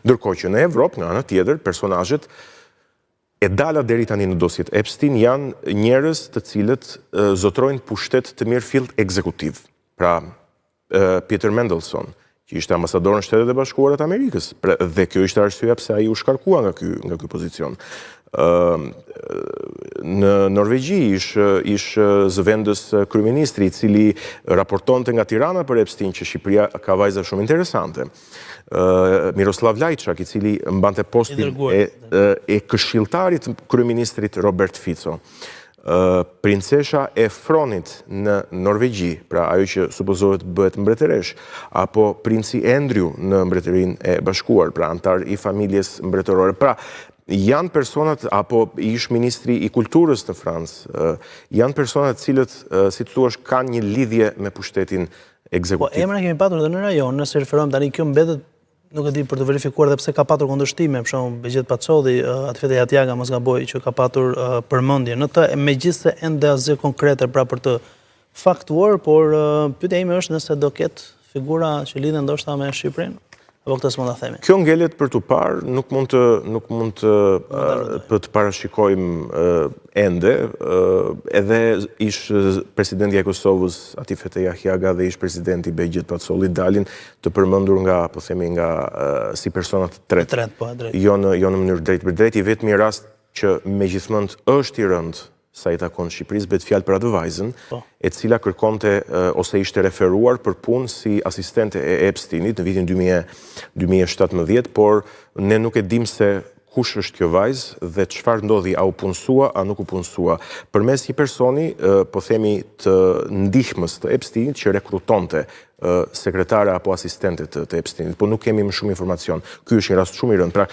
Ndërkohë që në Evropë, nga ana tjetër, personazhet e dala deri tani në dosjet Epstein janë njerëz të cilët zotrojnë pushtet të mirëfillt ekzekutiv. Pra, Peter Mandelson, që ishte ambasador në Shtetet e Bashkuara të Amerikës, dhe kjo ishte arsyeja pse ai u shkarkua nga ky pozicion. Në Norvegji ish zëvendës kryeministri i cili raportonte nga Tirana për Epstein që Shqipëria ka vajza shumë interesante. Miroslav Lajçak, i cili mbante postin e këshilltarit kryeministrit Robert Fico. Princesha e Fronit në Norvegji, pra ajo që supozohet bëhet mbretëresh, apo princi Andrew në Mbretërinë e Bashkuar, pra antar i familjes mbretërore. Pra, janë personat, apo ish ministri i kulturës në Francë, janë personat cilët, si të thuash, kanë një lidhje me pushtetin ekzekutiv. Po, emra kemi patur dhe në rajon, nëse referohem tani kjo mbetet, nuk e di për të verifikuar dhe pse ka patur kundërshtime, për shembull Begjet Pacolli, Atifete Jatjaga, mos gaboj, që ka patur përmendje në të, megjithëse ende asgjë konkrete pra për të faktuar, por pyetja ime është nëse do ketë figura që lidhen ndoshta me Shqipërinë. Apo këtë s'mund ta themi. Kjo ngelet për të parë, nuk mund të parashikojmë ende, edhe ish presidenti i Kosovës Atifete Jahjaga dhe ish presidenti Begjet Pacolli dalin të përmendur nga, po themi, nga si persona të tretë. Jo në mënyrë drejt për drejt, i vetmi rast që megjithmonë është i rëndë sa i takon Shqipërisë, bet fjalë për atë vajzën, e cila kërkonte ose ishte referuar për punë si asistente e Epsteinit në vitin 2017, por ne nuk e dim se kush është kjo vajzë dhe çfarë ndodhi, a u punësua, a nuk u punësua. Përmes një personi, po themi të ndihmës të Epsteinit që rekrutonte sekretare apo asistente të Epsteinit, por nuk kemi më shumë informacion. Ky është një rast shumë i rëndë. Pra,